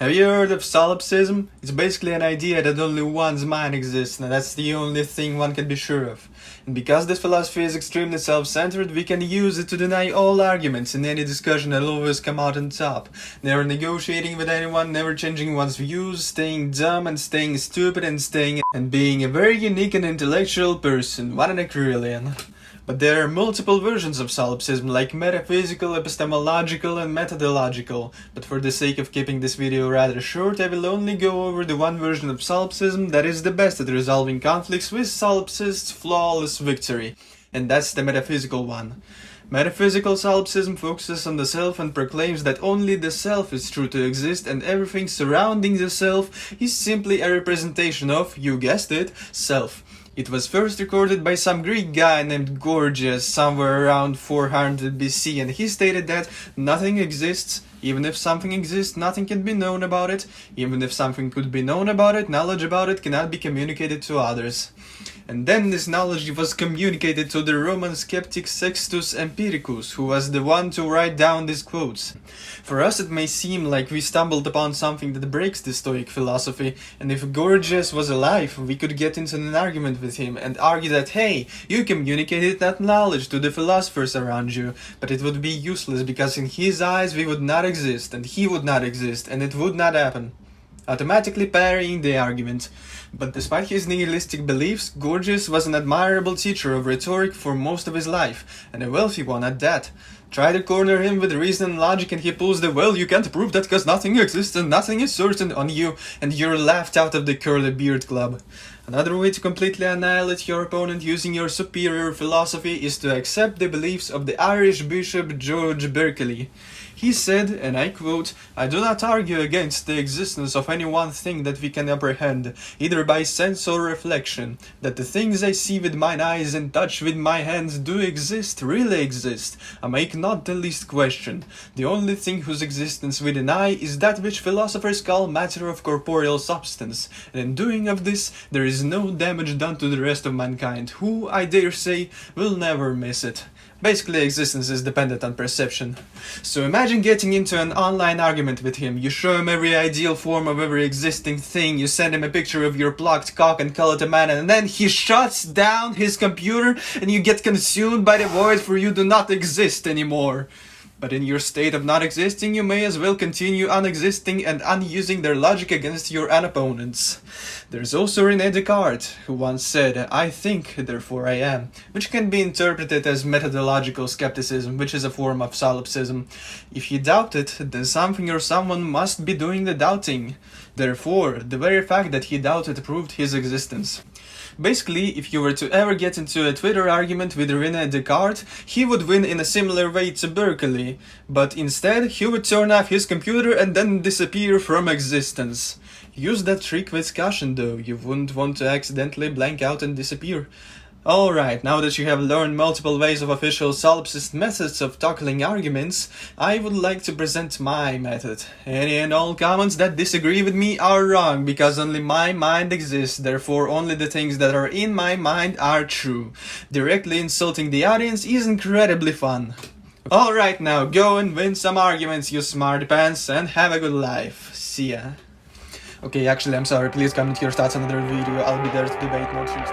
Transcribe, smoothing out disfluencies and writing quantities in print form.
Have you heard of solipsism? It's basically an idea that only one's mind exists, and that's the only thing one can be sure of. And because this philosophy is extremely self-centered, we can use it to deny all arguments in any discussion and always come out on top. Never negotiating with anyone, never changing one's views, staying dumb and staying stupid and being a very unique and intellectual person, one in a trillion. But there are multiple versions of solipsism, like metaphysical, epistemological and methodological. But for the sake of keeping this video rather short, I will only go over the one version of solipsism that is the best at resolving conflicts with solipsists' flawless victory. And that's the metaphysical one. Metaphysical solipsism focuses on the self and proclaims that only the self is true to exist and everything surrounding the self is simply a representation of, you guessed it, self. It was first recorded by some Greek guy named Gorgias somewhere around 400 BC, and he stated that nothing exists. Even if something exists, nothing can be known about it. Even if something could be known about it, knowledge about it cannot be communicated to others. And then this knowledge was communicated to the Roman skeptic Sextus empiricals, who was the one to write down these quotes. For us it may seem like we stumbled upon something that breaks the Stoic philosophy, and if Gorgias was alive, we could get into an argument with him and argue that, hey, you communicated that knowledge to the philosophers around you, but it would be useless because in his eyes we would not exist, and he would not exist, and it would not happen. Automatically parrying the argument. But despite his nihilistic beliefs, Gorgias was an admirable teacher of rhetoric for most of his life, and a wealthy one at that. Try to corner him with reason and logic and he pulls the well, you can't prove that because nothing exists and nothing is certain on you, and you're laughed out of the curly beard club. Another way to completely annihilate your opponent using your superior philosophy is to accept the beliefs of the Irish Bishop George Berkeley. He said, and I quote, "I do not argue against the existence of any one thing that we can apprehend, either by sense or reflection, that the things I see with mine eyes and touch with my hands do exist, really exist. I make not the least question. The only thing whose existence we deny is that which philosophers call matter of corporeal substance, and in doing of this, there is no damage done to the rest of mankind, who, I dare say, will never miss it." Basically, existence is dependent on perception. So imagine getting into an online argument with him. You show him every ideal form of every existing thing, you send him a picture of your plucked cock and call it a man, and then he shuts down his computer and you get consumed by the void, for you do not exist anymore. But in your state of not existing, you may as well continue unexisting and unusing their logic against your opponents. There's also René Descartes, who once said, "I think, therefore I am," which can be interpreted as methodological skepticism, which is a form of solipsism. If he doubted, then something or someone must be doing the doubting. Therefore, the very fact that he doubted proved his existence. Basically, if you were to ever get into a Twitter argument with René Descartes, he would win in a similar way to Berkeley, but instead he would turn off his computer and then disappear from existence. Use that trick with caution though, you wouldn't want to accidentally blank out and disappear. Alright, now that you have learned multiple ways of official solipsist methods of tackling arguments, I would like to present my method. Any and all comments that disagree with me are wrong, because only my mind exists, therefore only the things that are in my mind are true. Directly insulting the audience is incredibly fun. Alright, now go and win some arguments, you smarty pants, and have a good life. See ya. Okay, actually I'm sorry, please comment your thoughts on another video, I'll be there to debate more things.